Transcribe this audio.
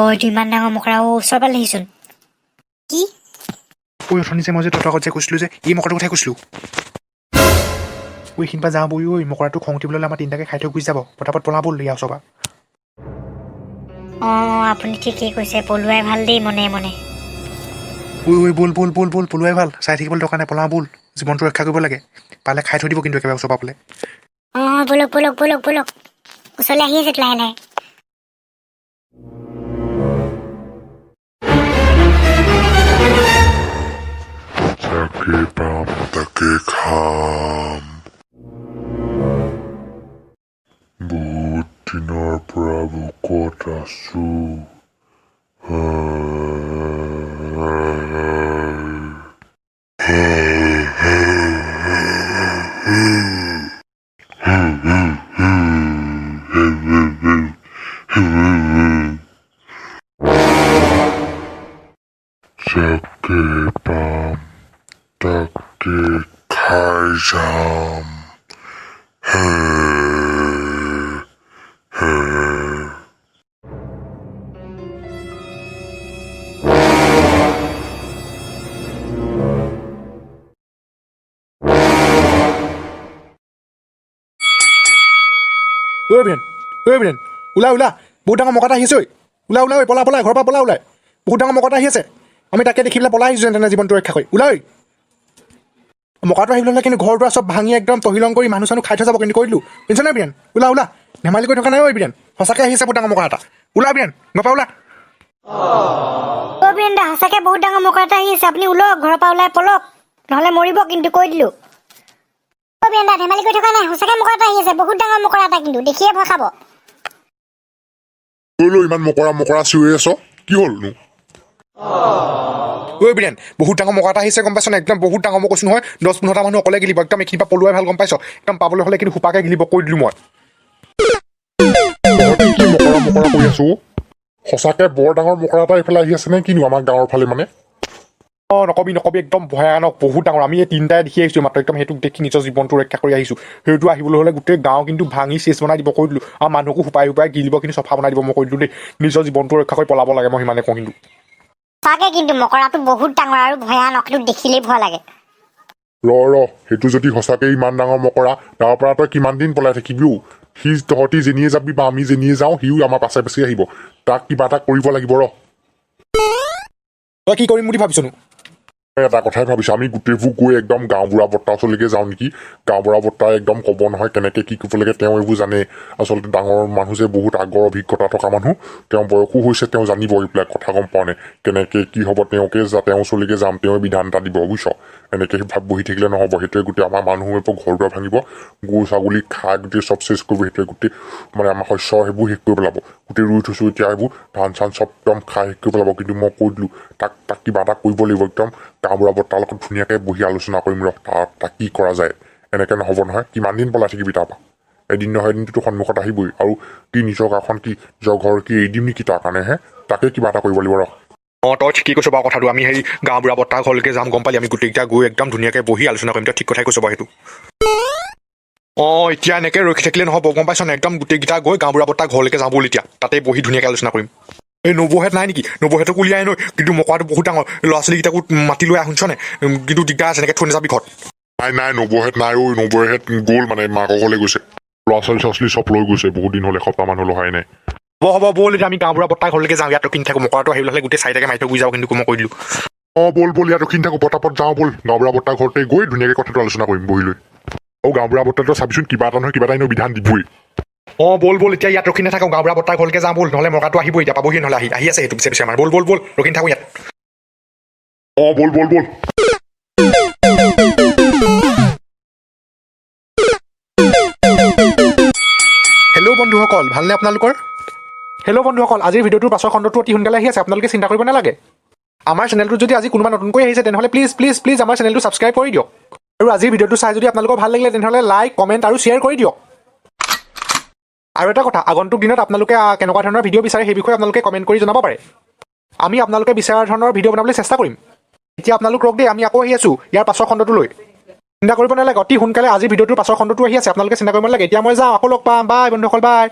এইটো ইমান ডাঙৰ মকৰা ওচৰ পালেহিচোন। কি ঐ অথনি যে মই যে তহঁতৰ আগত যে কৈছিলোঁ যে এই মকৰাটোৰ কথাই কৈছিলোঁ। ঐ এইখিনিৰ যাওঁ বই ঐ মকৰাটো খং উঠিবলৈ আমাৰ তিনিটাকে খাই থৈ গুচি যাব। পটাপট পলাব ইয়াৰ ওচৰৰ পৰা। আপুনি ঠিকেই কৈছে, পলোৱাই ভাল দেই মনে মনে। ঐ বল বল বল বল পলোৱাই ভাল, চাই থাকিবলৈ দৰকাৰ নাই, পলাওঁ বল। জীৱনটো ৰক্ষা কৰিব লাগে, পালে খাই থৈ দিব কিন্তু একেবাৰে ওচৰৰ পৰা বোলে। বলক বলক বলক বলক, ওচৰলৈ আহি আছে লাহে লাহে। তাকে পাম তাকে খাম, বহুত দিনৰ পৰা ভোকত আছো। যাকে পাম তাকে খাই যাম। ঐ বিৰেণ, ওলা ওলা, বহুত ডাঙৰ মকৰা এটা আহিছে। ওলা ওলা, পলা পলা, ঘৰৰ পৰা পলা ওলাই। বহুত ডাঙৰ মকৰা এটা আহি আছে, আমি তাকে দেখি পেলাই পলাই আহিছোঁ যেনে জীৱনটো ৰক্ষা কৰি। ওলা ঐ, মকৰাটো আহিবলৈ হ'লে কিন্তু ঘৰ দুৱাৰ চব ভাঙি একদম তহিলং কৰি মানুহ চানুহ খাই থৈ যাব কিন্তু কৈ দিলোঁ। শুনিছ নাই বিৰেণ? ওলা ওলা, ধেমালি কৰি থকা নাই ঐ বিৰেণ, সঁচাকৈ আহিছে বহুত ডাঙৰ মকৰা এটা। ওলা বিৰেণ, ঘৰৰ পৰা ওলা। বীৰেন দা, সঁচাকে বহুত ডাঙৰ মকৰা এটা আহি আছে, আপুনি ওলক, ঘৰৰ পৰা ওলাই পলক, নহ'লে মৰিব কিন্তু কৈ দিলোঁ। বীৰেন দা, ধেমালি কৰি থকা নাই, সঁচাকে মকৰা এটা আহি আছে, বহুত ডাঙৰ মকৰা এটা কিন্তু, দেখিয়ে ভয় খাব। ইমান মকৰা চিঞৰি আছ, কি হ'লনো? ঐ বিৰেণ, বহুত ডাঙৰ মকৰা এটা আহিছে গম পাইছ নাই? একদম বহুত ডাঙৰ, মই কৈছোঁ নহয় 10-15টা মানুহ অকলে গিলিব, একদম এইখিনিৰ পৰা পলোৱাই ভাল গম পাইছ? একদম পাবলৈ হ'লে কিন্তু সোপাকে গিলিব কৈ দিলোঁ মই। তহঁতি কি মকৰা কৰি আছো? সঁচাকে বৰ ডাঙৰ মকৰা এটা এইফালে আহি আছে নে কিনো আমাৰ গাঁৱৰ ফালে মানে? নকবি একদম ভয়ানক, বহুত ডাঙৰ। আমি এই তিনিটাই দেখি আহিছোঁ মাত্ৰ, একদম সেইটোক দেখি নিজৰ জীৱনটো ৰক্ষা কৰি আহিছোঁ। সেইটো আহিবলৈ হ'লে গোটেই গাঁও কিন্তু ভাঙি চেচ বনাই দিব কৈ দিলোঁ, আৰু মানুহকো সোপাই গিলিব, কিন্তু চফা বনাই দিব মই কৈ দিলোঁ দেই। নিজৰ জীৱনটো ৰক্ষা কৰি পলাব লাগে, মই সিমানে কওঁ কিন্তু। সঁচাকে কিন্তু মকৰাটো বহুত ডাঙৰ আৰু ভয়ানক, সেইটো দেখিলেই ভয় লাগে। সেইটো যদি সঁচাকে ইমান ডাঙৰ মকৰা, তাৰ পৰা তই কিমান দিন পলাই থাকিবিও? তহঁতি যেনিয়ে যাবি বা আমি যেনিয়ে যাওঁ, সিও আমাৰ পাছে পাছে আহিব। তাক কিবা এটা কৰিব লাগিব তই কি কৰিম বুলি ভাবিছনো? এটা কথাই ভাবিছো, আমি গোটেইবোৰ গৈ একদম গাঁওবুঢ়া বৰ্তা ওচৰলৈকে যাওঁ নেকি? গাঁওবুঢ়া বৰ্তাই একদম ক'ব নহয় কেনেকে কি কৰিব লাগে, তেওঁ এইবোৰ জানে। আচলতে ডাঙৰ মানুহ যে, বহুত আগৰ অভিজ্ঞতা থকা মানুহ, তেওঁ বয়সো হৈছে, তেওঁ জানিব এইবিলাক কথা গম পাওঁ নে? কেনেকে কি হ'ব, তেওঁৰ ওচৰলৈকে যাম, তেওঁ বিধান এটা দিব বুজিছ? এনেকে বহি থাকিলে নহ'ব, সেইটোৱে গোটেই আমাৰ মানুহ ঘৰ দুৱাৰ ভাঙিব, গৰু ছাগলী খাই গোটেই চব চেচ কৰিব, সেইটোৱে গোটেই মানে আমাৰ শস্য সেইবোৰ শেষ কৰি পেলাব। গোটেই ৰুই থৈছো এতিয়া সেইবোৰ ধান চান চব একদম খাই শেষ কৰি পেলাব। কিন্তু মই কৈ দিলোঁ তাক কিবা এটা কৰিব লাগিব, একদম গাঁওবুঢ়া বৰ্তাৰ লগত ধুনীয়াকৈ বহি আলোচনা কৰিম তাক কি কৰা যায়। এনেকে নহ'ব নহয়, কিমান দিন পলাই থাকিবি তাৰপৰা? এদিন নহয় এদিনটো সন্মুখত আহিবই, আৰু কি নিজৰ গাঁওখন কি নিজৰ ঘৰ কি এৰি দিম নেকি তাৰ কাৰণেহে? তাকে কিবা এটা কৰিব লাগিব তই ঠিকেই কৈছ বাৰু কথাটো। আমি সেই গাঁওবুঢ়া বৰ্তাৰ ঘৰলৈকে যাম গম পালি, আমি গোটেইকেইটা গৈ একদম ধুনীয়াকৈ বহি আলোচনা কৰিম। তই ঠিক কথাই কৈছ বাৰু সেইটো। এতিয়া এনেকৈ ৰখি থাকিলে নহ'ব গম পাইছ নাই? একদম গোটেইকেইটা গৈ গাঁওবুঢ়া বৰ্তাৰ ঘৰলৈকে যাওঁ ব'ল, এতিয়া তাতে বহি ধুনীয়াকৈ আলোচনা কৰিম। এই নবৌহেঁত নাই নেকি? নবৌহেঁতক উলিয়াই আনো, কিন্তু মকৰাটো বহুত ডাঙৰ, ল'ৰা ছোৱালীকেইটাকো মাতি লৈ শুনিছ নে? কিন্তু দিগদাৰ আছে, এনেকৈ থৈ নাযাবি ঘৰত। নাই নবৌহেঁত নাই নবৌহেঁত গ'ল মানে মাকৰ ঘৰলৈ গৈছে। ল'ৰা ছোৱালী চব লৈ গৈছে, বহুত দিন হ'ল, এসপ্তাহ মান হ'ল অহাই নাই। হ'ব ব'ল, এতিয়া আমি গাঁওবুঢ়া বৰ্তাৰ ঘৰলৈকে যাওঁ, ইয়াত ৰখি নাথাকোঁ। মকৰাটো আহিবলৈ হ'লে গোটেই চাৰিটাকে মাৰি থৈ গুচি যাব, কিন্তু মই কৈ দিলোঁ। ব'ল ইয়াত ৰখি নাথাকোঁ, পটাপট যাওঁ ব'ল, গাঁওবুঢ়া বৰ্তাৰ ঘৰতে গৈ ধুনীয়াকৈ কথাটো আলোচনা কৰিম বহি লৈ। গাঁওবুঢ়া বৰ্তাটো চাবিচোন কিবা এটা নহয় কিবা এটা এনেও বিধান দিবই। ব'ল, এতিয়া ইয়াত ৰখি নাথাকোঁ, গাঁওবুঢ়া বৰ্তাৰ ঘৰলৈকে যাওঁ ব'ল, নহ'লে মকৰাটো আহিবই, এতিয়া পাবহি নহ'লে আহি আছে সেইটো পিছে আমাৰ। ব'ল ৰখি নাথাকোঁ ইয়াত। ব'ল হেল্ল' বন্ধুসকল, ভালনে আপোনালোকৰ? হেল্ল' বন্ধুসকল, আজিৰ ভিডিঅ'টোৰ পাছৰ খণ্ডটো অতি সোনকালে আহি আছে, আপোনালোকে চিন্তা কৰিব নালাগে। আমাৰ চেনেলটোত যদি আজি কোনোবা নতুনকৈ আহিছে, তেনেহ'লে প্লিজ আমাৰ চেনেলটো ছাবস্ক্ৰাইব কৰি দিয়ক। আৰু আজিৰ ভিডিঅ'টো চাই যদি আপোনালোকৰ ভাল লাগিলে, তেনেহ'লে লাইক, কমেণ্ট আৰু শ্বেয়াৰ কৰি দিয়ক। আৰু এটা কথা, আগন্তুক দিনত আপোনালোকে কেনেকুৱা ধৰণৰ ভিডিঅ' বিচাৰে সেই বিষয়ে আপোনালোকে কমেণ্ট কৰি জনাব পাৰে। আমি আপোনালোকে বিচৰা ধৰণৰ ভিডিঅ' বনাবলৈ চেষ্টা কৰিম। এতিয়া আপোনালোক ৰখ দেই, আমি আকৌ আহি আছোঁ ইয়াৰ পাছৰ খণ্ডটো লৈ। চিন্তা কৰিব নালাগে, অতি সোনকালে আজিৰ ভিডিঅ'টোৰ পাছৰ খণ্ডটো আহি আছে, আপোনালোকে চিন্তা কৰিব নালাগে। এতিয়া মই যাওঁ, আকৌ লগ পাম, বাই বন্ধুসকল, বাই।